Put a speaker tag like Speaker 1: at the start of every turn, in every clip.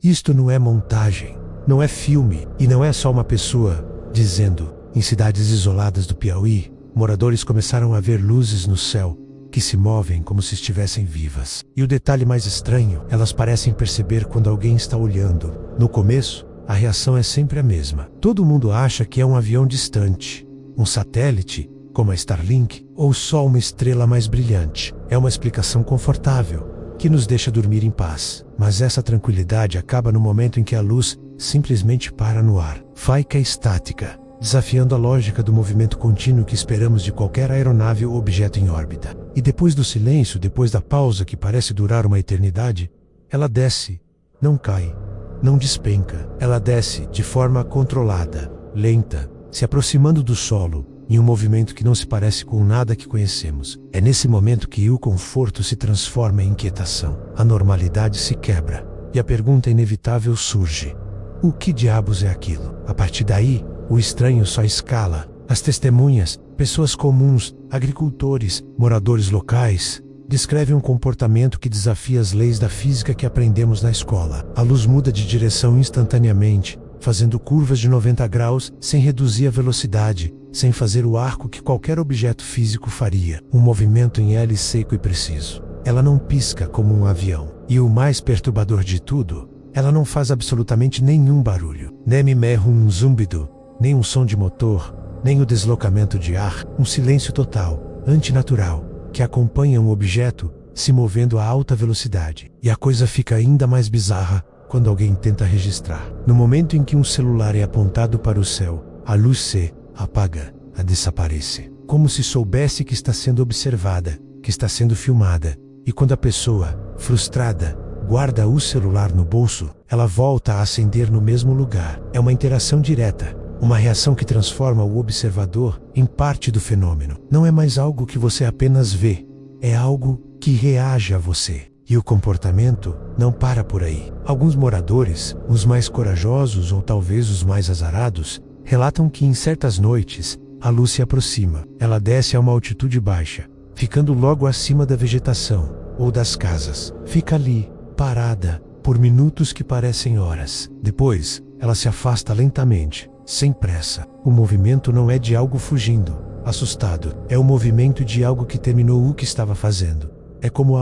Speaker 1: Isto não é montagem, não é filme e não é só uma pessoa dizendo. Em cidades isoladas do Piauí, moradores começaram a ver luzes no céu que se movem como se estivessem vivas. E o detalhe mais estranho, elas parecem perceber quando alguém está olhando. No começo, a reação é sempre a mesma. Todo mundo acha que é um avião distante, um satélite, como a Starlink, ou só uma estrela mais brilhante. É uma explicação confortável, que nos deixa dormir em paz. Mas essa tranquilidade acaba no momento em que a luz simplesmente para no ar. Fica estática, desafiando a lógica do movimento contínuo que esperamos de qualquer aeronave ou objeto em órbita. E depois do silêncio, depois da pausa que parece durar uma eternidade, ela desce, não cai, não despenca. Ela desce de forma controlada, lenta, se aproximando do solo, em um movimento que não se parece com nada que conhecemos. É nesse momento que o conforto se transforma em inquietação. A normalidade se quebra, e a pergunta inevitável surge: o que diabos é aquilo? A partir daí, o estranho só escala. As testemunhas, pessoas comuns, agricultores, moradores locais, descrevem um comportamento que desafia as leis da física que aprendemos na escola. A luz muda de direção instantaneamente, fazendo curvas de 90 graus sem reduzir a velocidade, sem fazer o arco que qualquer objeto físico faria. Um movimento em L seco e preciso. Ela não pisca como um avião. E o mais perturbador de tudo, ela não faz absolutamente nenhum barulho. Nem um zumbido, nem um som de motor, nem o deslocamento de ar. Um silêncio total, antinatural, que acompanha um objeto se movendo a alta velocidade. E a coisa fica ainda mais bizarra quando alguém tenta registrar. No momento em que um celular é apontado para o céu, a luz se apaga, a desaparece, como se soubesse que está sendo observada, que está sendo filmada. E quando a pessoa, frustrada, guarda o celular no bolso, ela volta a acender no mesmo lugar. É uma interação direta, uma reação que transforma o observador em parte do fenômeno. Não é mais algo que você apenas vê, é algo que reage a você. E o comportamento não para por aí. Alguns moradores, os mais corajosos ou talvez os mais azarados, relatam que em certas noites, a luz se aproxima. Ela desce a uma altitude baixa, ficando logo acima da vegetação ou das casas. Fica ali, parada, por minutos que parecem horas. Depois, ela se afasta lentamente, sem pressa. O movimento não é de algo fugindo, assustado. É o movimento de algo que terminou o que estava fazendo. É como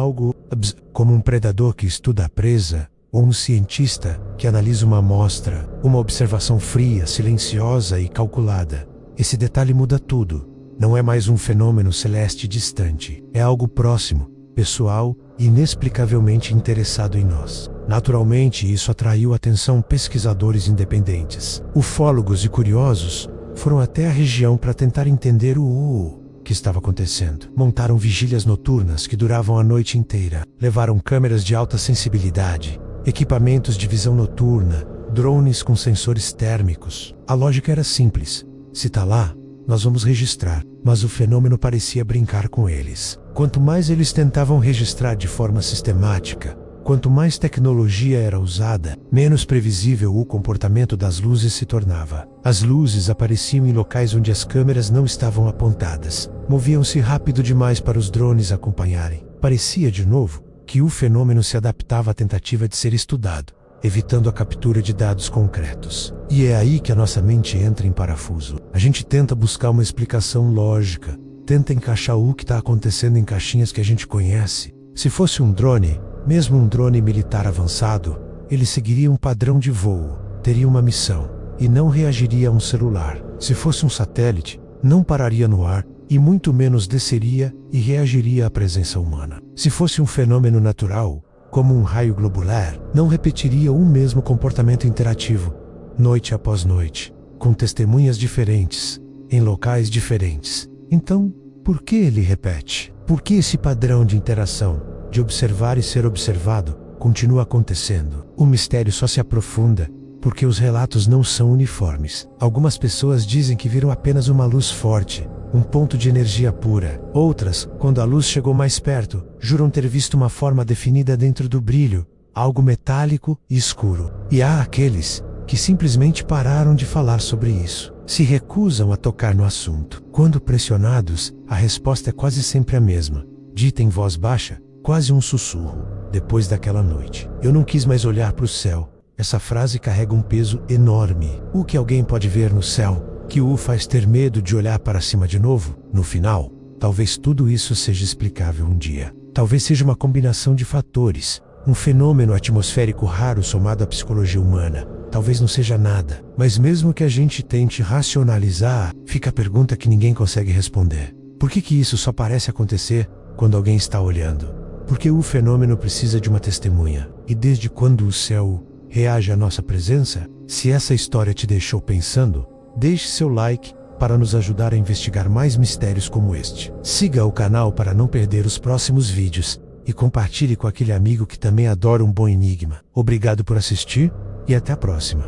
Speaker 1: como um predador que estuda a presa, ou um cientista que analisa uma amostra, uma observação fria, silenciosa e calculada. Esse detalhe muda tudo. Não é mais um fenômeno celeste distante. É algo próximo, pessoal e inexplicavelmente interessado em nós. Naturalmente, isso atraiu atenção pesquisadores independentes. Ufólogos e curiosos foram até a região para tentar entender o que estava acontecendo. Montaram vigílias noturnas que duravam a noite inteira. Levaram câmeras de alta sensibilidade, equipamentos de visão noturna, drones com sensores térmicos. A lógica era simples. Se tá lá, nós vamos registrar. Mas o fenômeno parecia brincar com eles. Quanto mais eles tentavam registrar de forma sistemática, quanto mais tecnologia era usada, menos previsível o comportamento das luzes se tornava. As luzes apareciam em locais onde as câmeras não estavam apontadas. Moviam-se rápido demais para os drones acompanharem. Parecia, de novo, que o fenômeno se adaptava à tentativa de ser estudado, evitando a captura de dados concretos. E é aí que a nossa mente entra em parafuso. A gente tenta buscar uma explicação lógica, tenta encaixar o que está acontecendo em caixinhas que a gente conhece. Se fosse um drone, mesmo um drone militar avançado, ele seguiria um padrão de voo, teria uma missão, e não reagiria a um celular. Se fosse um satélite, não pararia no ar, e muito menos desceria e reagiria à presença humana. Se fosse um fenômeno natural, como um raio globular, não repetiria o mesmo comportamento interativo, noite após noite, com testemunhas diferentes, em locais diferentes. Então, por que ele repete? Por que esse padrão de interação, de observar e ser observado, continua acontecendo? O mistério só se aprofunda porque os relatos não são uniformes. Algumas pessoas dizem que viram apenas uma luz forte, um ponto de energia pura. Outras, quando a luz chegou mais perto, juram ter visto uma forma definida dentro do brilho, algo metálico e escuro. E há aqueles que simplesmente pararam de falar sobre isso. Se recusam a tocar no assunto. Quando pressionados, a resposta é quase sempre a mesma, dita em voz baixa, quase um sussurro. Depois daquela noite, eu não quis mais olhar para o céu. Essa frase carrega um peso enorme. O que alguém pode ver no céu, que o faz ter medo de olhar para cima de novo? No final, talvez tudo isso seja explicável um dia. Talvez seja uma combinação de fatores, um fenômeno atmosférico raro somado à psicologia humana. Talvez não seja nada, mas mesmo que a gente tente racionalizar, fica a pergunta que ninguém consegue responder. Por que isso só parece acontecer quando alguém está olhando? Porque o fenômeno precisa de uma testemunha. E desde quando o céu reage à nossa presença? Se essa história te deixou pensando, deixe seu like para nos ajudar a investigar mais mistérios como este. Siga o canal para não perder os próximos vídeos e compartilhe com aquele amigo que também adora um bom enigma. Obrigado por assistir e até a próxima.